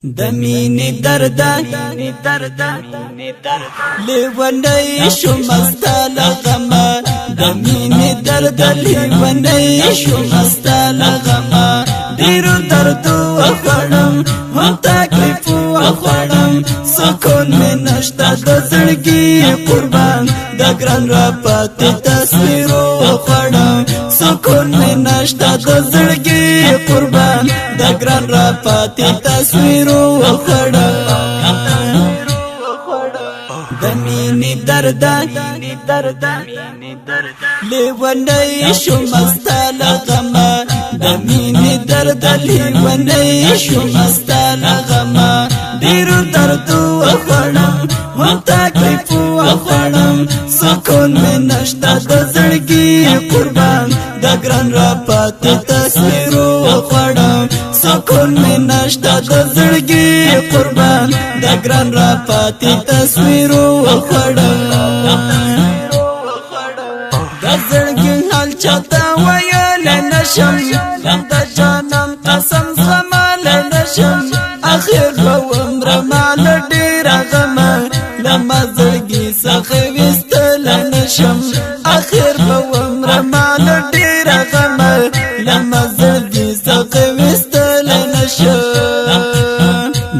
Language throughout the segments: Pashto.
دمینی درد لیونی شمستا لغما دمینی درد لیونی شمستا لغما دیرو دردو اخوڑم هم تکلیفو اخوڑم سکون میں نشتا دزرگی قربان دگران را پاتی تصویرو اخوڑم سکون میں نشتا دزرگی قربان دگران را پاتی تصویرو اخوڑم دمینی درد لیونی شمستا لغما دمینی درد لیونی شمستا لغما دیرو دردو اخوڑم هم تکلیفو اخوڑم سکون میں نشتا دزرگی قربان دگران را پاتی تصویرو اخوڑم سکون میں نشتا دزرگی قربان دگران را پاتی تصویرو اخوڑم دزرگی حال چاہتا ویل نشم دا جانم قسم زمال نشم آخر رو عمر مال دیر غما لما زرگی سخویستل نشم آخر رو عمر مال دیر غما لما زرگی سخویستل نشم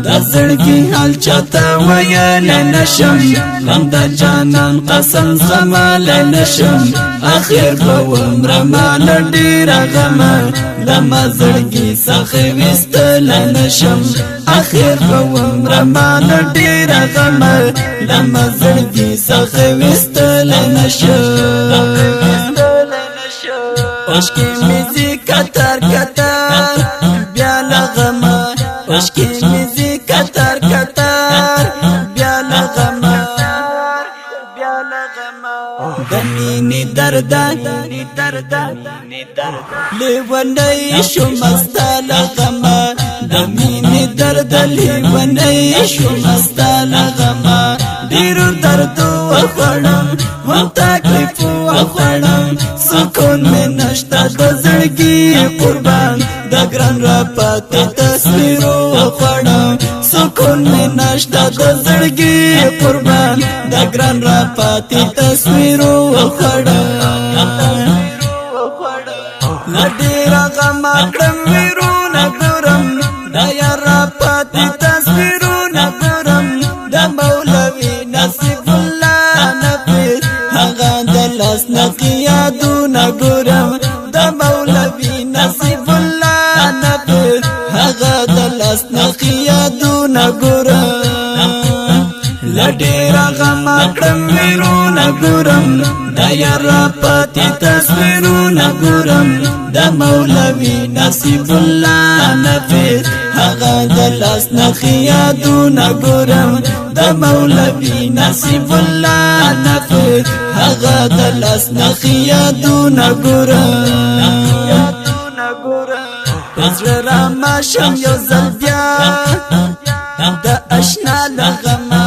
دا زرگی حال چاہتا ویل نشم دا جانان قسم زمال نشم آخر رو عمر مال دیر غما لما زرگی سخویستل نشم آخر رو عمر مال دیر غما لما زرگی سخویستل نشم عشقی میزی کتر کتر بیا لغما عشقی میزی کتر کتر بیا لغما دمینی درد لیونی شمستا لغما دمینی درد لیونی شمستا لغما دیرو دردو اخوڑم هم تکلیفو اخوڑم سکون میں نشتا دزرگی قربان دگران را پاتی تصویرو اخوڑم سکون میں نشتا دزرگی قربان دگران را پاتی تصویرو اخوڑم ندیرا غما کرم ویرو نگرم دایا را پاتی تصویرو نگرم دا مولوی نصیب اللہ نفی حقا دلس نقیادو نگرم دا مولوی نصیب اللہ نفی حقا دلس نقیادو نگرم لڈیرا غما کرم ویرو نگرم دایا را پاتی تصویرو نگرم دا مولوی نصیب اللہ نفیس حقا دلاس نخیادو نگرم دا مولوی نصیب اللہ نفیس حقا دلاس نخیادو نگرم پزر راماشم یو زلبیا دا اشنا لغما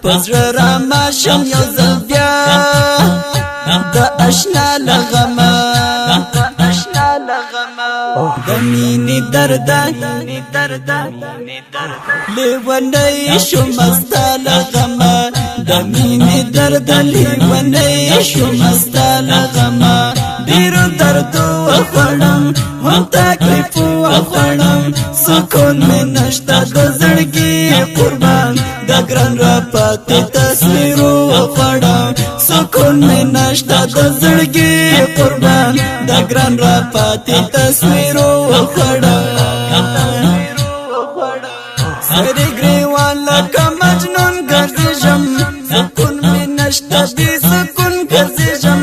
پزر راماشم یو زلبیا دا اشنا لغما دمینی درد لیونی شمستا لغما دمینی درد لیونی شمستا لغما دیرو دردو اخوڑم هم تکلیفو اخوڑم سکون میں نشتا دزرگی قربان دگران را پاتی تصویرو اخوڑم سکون میں نشتا دزرگی قربان دگران را پاتی تصویرو اخوڑم سری گریوان لکا مجنون گرزیشم سکون میں نشتا بی سکون گرزیشم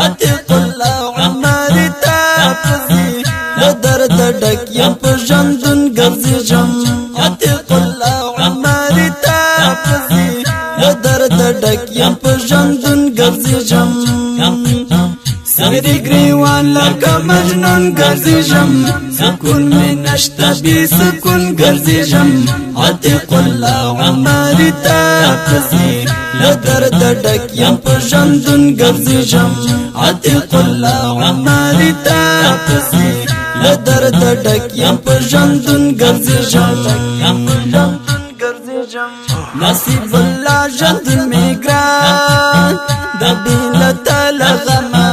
عتیق اللہ عماری تاپزی لدرد ڈکیم پجندن گرزیشم عتیق اللہ عماری تاپزی لدرد ڈکیم پجندن گرزیشم سری گریوان لکا مجنون گرزیشم سکون میں نشتا بی سکون گرزیشم عتیق اللہ عماری تاپزی لدرد ڈکیم پجندن گرزیشم عتیق اللہ عماری تاپزی لدرد ڈکیم پجندن گرزیشم نصیب الله ژوند می ګران د بیلت لغما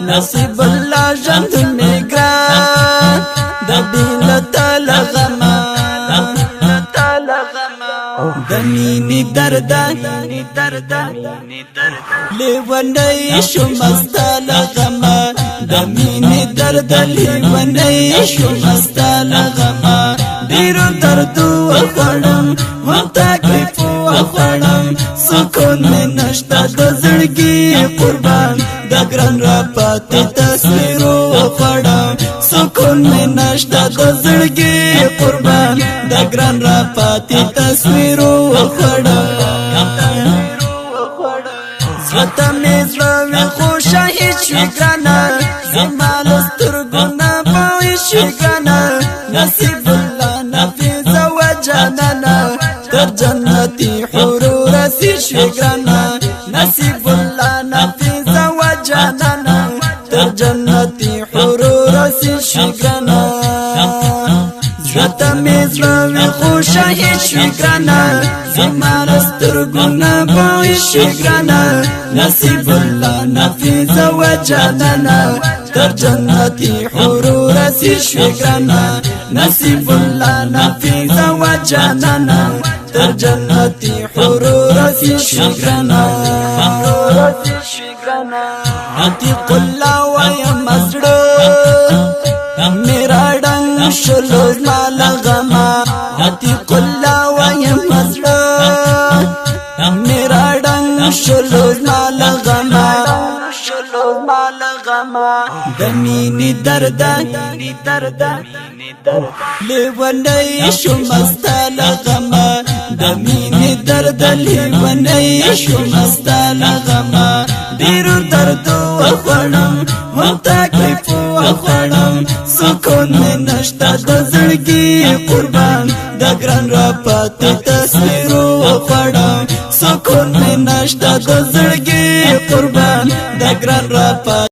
نصیب الله ژوند می ګران د بیلت لغما د مینې درد لیونی شو مستا لغما د مینې درد لیونی شو مستا لغما ډیرو دردو وخوړم هم تکلیف وخوړم سکون مې نشته د زړګي قربان د ګران را پاتې تصویر وخوړم سکون مې نشته د زړګي قربان د ګران را پاتې تصویر وخوړم زړه مې زړه وي خو شهید شوي ګرانه زما له سترګو نه به وشي ګرانه نصیب الله نفیس و جانانه تر جنتي حورو رسید شوي ګرانه نصیب الله نفیس و جانانه تر جنتي حورو رسید شوي ګرانه زړه مې زړه وي خو شهید شوي ګرانه زما له سترګو نه به وشي ګرانه نصیب الله نفیس و جانانه تر جنتي حورو رسید شوي ګرانه نصیب الله نفیس و جانانه تر جنتي حورو رسید شوي ګرانه عتیق الله وایم زړه میرا ډنګ شلو زما لغما عتیق الله وایم زړه میرا ډنګ شلو زما لغما د مینې درد لیونی شو مستا لغما د مینې درد لیونی شو مستا لغما ډیرو دردو وخوړم هم تکلیف وخوړم سکون مې نشته د زړګي قربان د ګران را پاتې تصویر وخوړم سکون مې نشته د زړګي قربان د ګران را پاتې